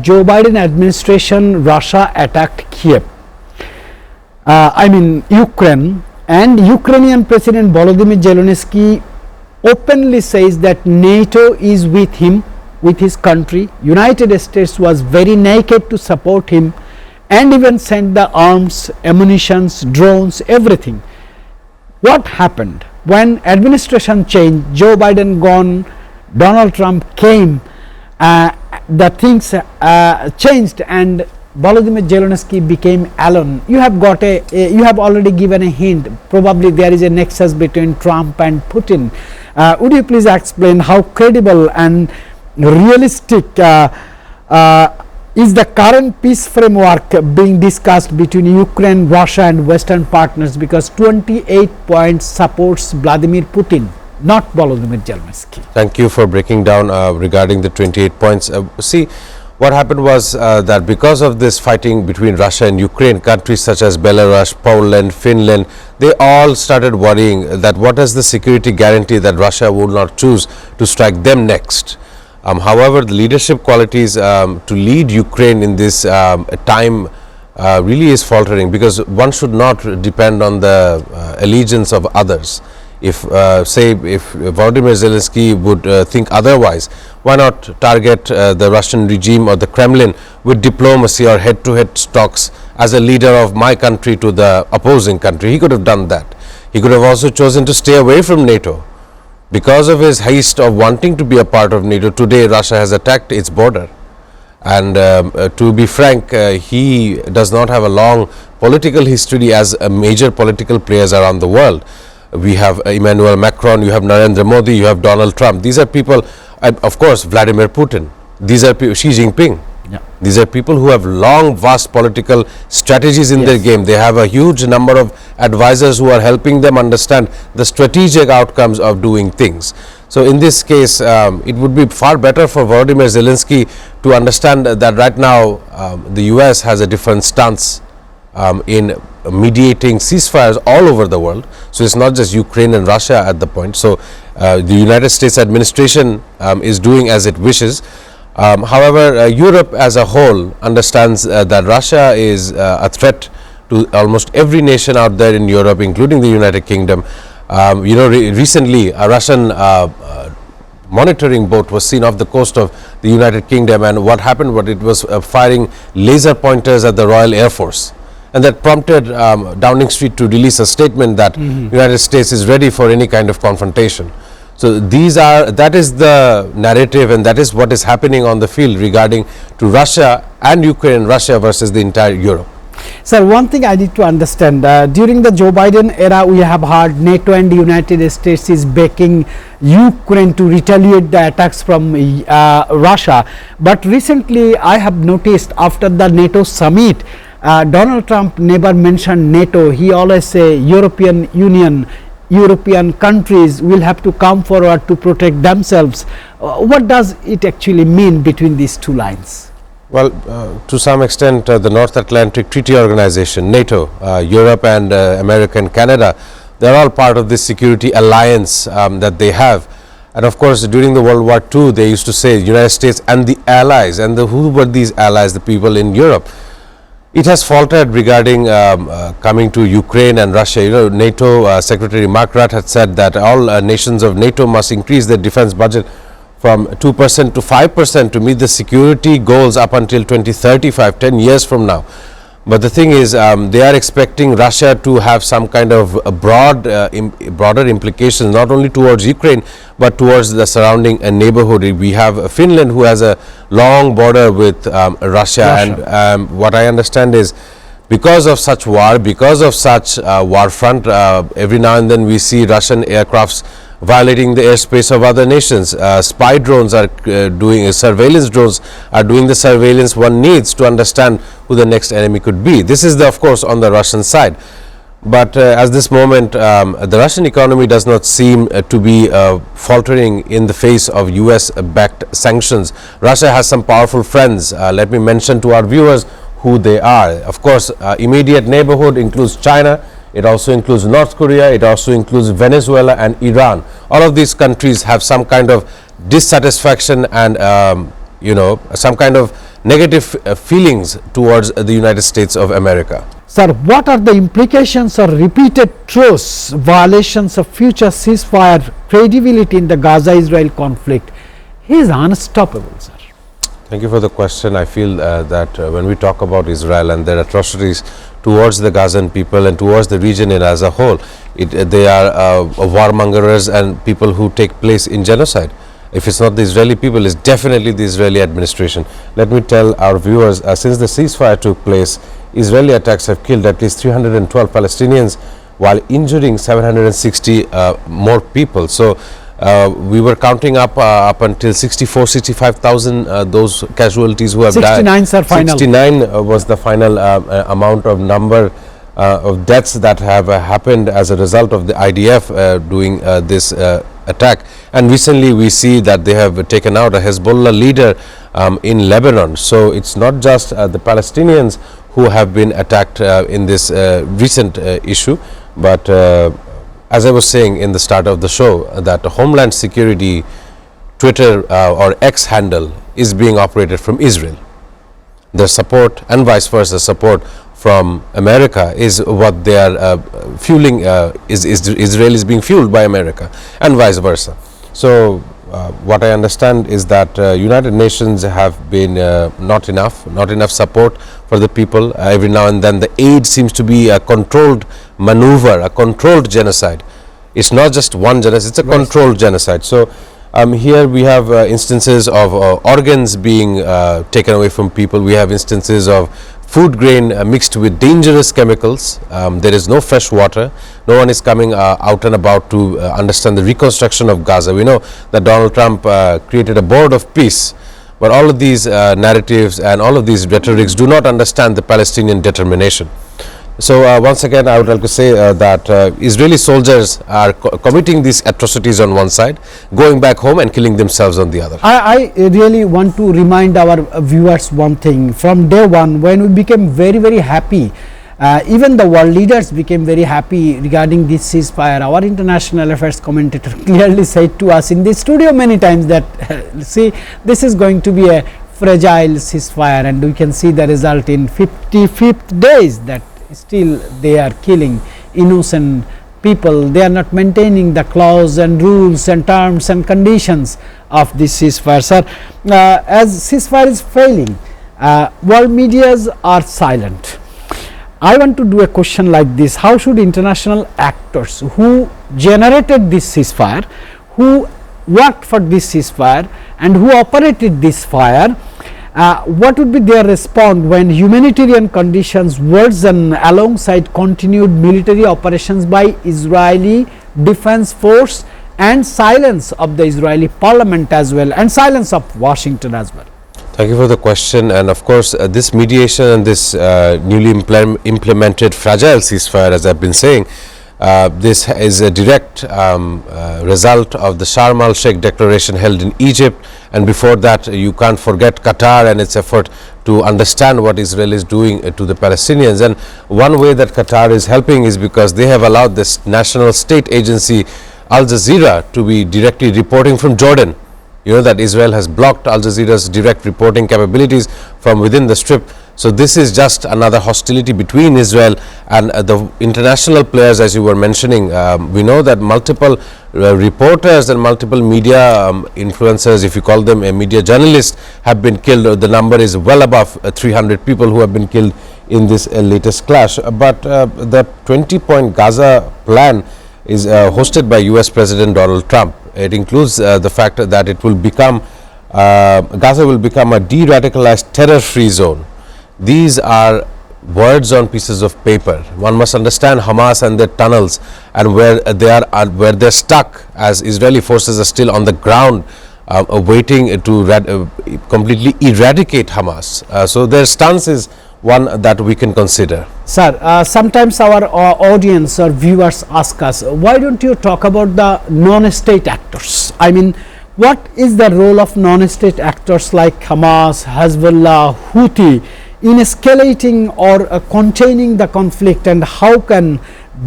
Joe Biden administration, Russia attacked Kiev. Ukraine, and Ukrainian President Volodymyr Zelensky openly says that NATO is with him, with his country. United States was very naked to support him and even sent the arms, ammunitions, drones, everything. What happened? When administration changed, Joe Biden gone, Donald Trump came, the things changed and Volodymyr Zelensky became alone. You have already given a hint. Probably there is a nexus between Trump and Putin. Would you please explain how credible and realistic is the current peace framework being discussed between Ukraine, Russia and Western partners, because 28 points supports Vladimir Putin, not Volodymyr Zelensky. Thank you for breaking down regarding the 28 points. See, what happened was that because of this fighting between Russia and Ukraine, countries such as Belarus, Poland, Finland, they all started worrying that what is the security guarantee that Russia would not choose to strike them next. However, the leadership qualities to lead Ukraine in this time really is faltering, because one should not depend on the allegiance of others. If Volodymyr Zelensky would think otherwise, why not target the Russian regime or the Kremlin with diplomacy or head-to-head talks as a leader of my country to the opposing country? He could have done that. He could have also chosen to stay away from NATO. Because of his haste of wanting to be a part of NATO, today Russia has attacked its border. And to be frank, he does not have a long political history as a major political players around the world. We have Emmanuel Macron, you have Narendra Modi, you have Donald Trump. These are people, of course, Vladimir Putin. These are Xi Jinping. Yeah. These are people who have long, vast political strategies in their game. They have a huge number of advisors who are helping them understand the strategic outcomes of doing things. So in this case, it would be far better for Volodymyr Zelensky to understand that right now the US has a different stance in mediating ceasefires all over the world. So it's not just Ukraine and Russia at the point. So the United States administration is doing as it wishes. However, Europe as a whole understands that Russia is a threat to almost every nation out there in Europe, including the United Kingdom. Recently a Russian monitoring boat was seen off the coast of the United Kingdom, and what happened was it was firing laser pointers at the Royal Air Force. And that prompted Downing Street to release a statement that United States is ready for any kind of confrontation. So that is the narrative, and that is what is happening on the field regarding to Russia and Ukraine, Russia versus the entire Europe. Sir, one thing I need to understand, during the Joe Biden era, we have heard NATO and the United States is backing Ukraine to retaliate the attacks from Russia. But recently, I have noticed after the NATO summit, Donald Trump never mentioned NATO. He always say European Union, European countries will have to come forward to protect themselves. What does it actually mean between these two lines? Well, to some extent, the North Atlantic Treaty Organization, NATO, Europe and America and Canada, they are all part of this security alliance that they have. And of course, during the World War II, they used to say United States and the allies. And who were these allies? The people in Europe. It has faltered regarding coming to Ukraine and Russia. You know, NATO Secretary Mark Rutte had said that all nations of NATO must increase their defense budget from 2% to 5% to meet the security goals up until 2035, 10 years from now. But the thing is, they are expecting Russia to have some kind of broader implications, not only towards Ukraine, but towards the surrounding neighborhood. We have Finland, who has a long border with Russia. And what I understand is, because of such war, because of such war front, every now and then we see Russian aircrafts violating the airspace of other nations. Spy drones are surveillance drones are doing the surveillance one needs to understand who the next enemy could be. This is of course on the Russian side. But at this moment, the Russian economy does not seem to be faltering in the face of US-backed sanctions. Russia has some powerful friends. Let me mention to our viewers who they are. Of course, immediate neighborhood includes China. It also includes North Korea. It also includes Venezuela and Iran. All of these countries have some kind of dissatisfaction and some kind of negative feelings towards the United States of America. Sir, what are the implications or repeated truce violations of future ceasefire credibility in the Gaza-Israel conflict? He is unstoppable, sir. Thank you for the question. I feel that when we talk about Israel and their atrocities towards the Gazan people and towards the region as a whole, they are warmongers and people who take place in genocide. If it's not the Israeli people, it's definitely the Israeli administration. Let me tell our viewers, since the ceasefire took place, Israeli attacks have killed at least 312 Palestinians while injuring 760 more people. So we were counting up until 65,000 those casualties who have 69 died. Sir, final. 69 was the final amount of number of deaths that have happened as a result of the IDF doing this attack. And recently we see that they have taken out a Hezbollah leader in Lebanon. So it's not just the Palestinians who have been attacked in this recent issue, but as I was saying in the start of the show, that Homeland Security Twitter or X handle is being operated from Israel. Their support and vice versa support from America is what they are fueling, Israel is being fueled by America and vice versa. So what I understand is that United Nations have been not enough support for the people. Every now and then the aid seems to be a controlled maneuver, a controlled genocide. It's not just one genocide, it's a controlled genocide. So here we have instances of organs being taken away from people. We have instances of food grain mixed with dangerous chemicals. There is no fresh water. No one is coming out and about to understand the reconstruction of Gaza. We know that Donald Trump created a board of peace, but all of these narratives and all of these rhetorics do not understand the Palestinian determination. So once again, I would like to say that Israeli soldiers are committing these atrocities on one side, going back home and killing themselves on the other. I really want to remind our viewers one thing. From day one, when we became very happy, even the world leaders became very happy regarding this ceasefire. Our international affairs commentator clearly said to us in the studio many times that see, this is going to be a fragile ceasefire, and we can see the result in 55th days that still they are killing innocent people. They are not maintaining the clause and rules and terms and conditions of this ceasefire. Sir, as ceasefire is failing, world medias are silent. I want to do a question like this: how should international actors who generated this ceasefire, who worked for this ceasefire and who operated this fire, what would be their response when humanitarian conditions worsen alongside continued military operations by Israeli Defense Force and silence of the Israeli parliament as well, and silence of Washington as well? Thank you for the question. And of course, this mediation and this newly implemented fragile ceasefire, as I've been saying, this is a direct result of the Sharm el-Sheikh declaration held in Egypt, and before that you can't forget Qatar and its effort to understand what Israel is doing to the Palestinians. And one way that Qatar is helping is because they have allowed this national state agency Al Jazeera to be directly reporting from Jordan. You know that Israel has blocked Al Jazeera's direct reporting capabilities from within the Strip. So this is just another hostility between Israel and the international players, as you were mentioning. We know that multiple reporters and multiple media influencers, if you call them a media journalists, have been killed. The number is well above 300 people who have been killed in this latest clash. But the 20-point Gaza plan is hosted by US President Donald Trump. It includes the fact that it will become, Gaza will become a de-radicalized terror-free zone. These are words on pieces of paper. One must understand Hamas and their tunnels and where they are, where they're stuck, as Israeli forces are still on the ground waiting to completely eradicate Hamas. So their stance is one that we can consider. Sir, sometimes our audience or viewers ask us, why don't you talk about the non-state actors? I mean, what is the role of non-state actors like Hamas, Hezbollah, Houthi in escalating or containing the conflict, and how can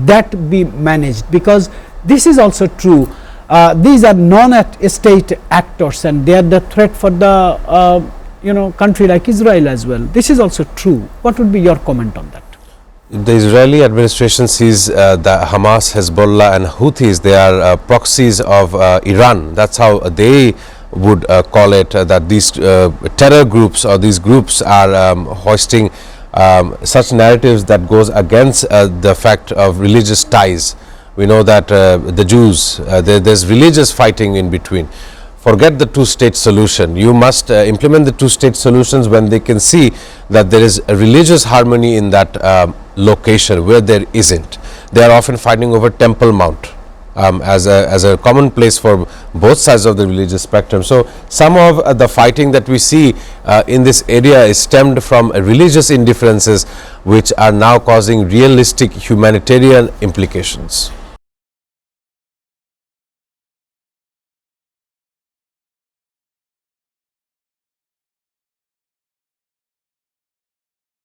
that be managed? Because this is also true. These are non-state actors and they are the threat for the country like Israel as well. This is also true. What would be your comment on that? The Israeli administration sees the Hamas, Hezbollah and Houthis, they are proxies of Iran. That's how they would call it, that these terror groups or these groups are hoisting such narratives that goes against the fact of religious ties. We know that the Jews, there's religious fighting in between. Forget the two-state solution. You must implement the two-state solutions when they can see that there is a religious harmony in that location where there isn't. They are often fighting over Temple Mount as a common place for both sides of the religious spectrum. So some of the fighting that we see in this area is stemmed from religious indifferences which are now causing realistic humanitarian implications.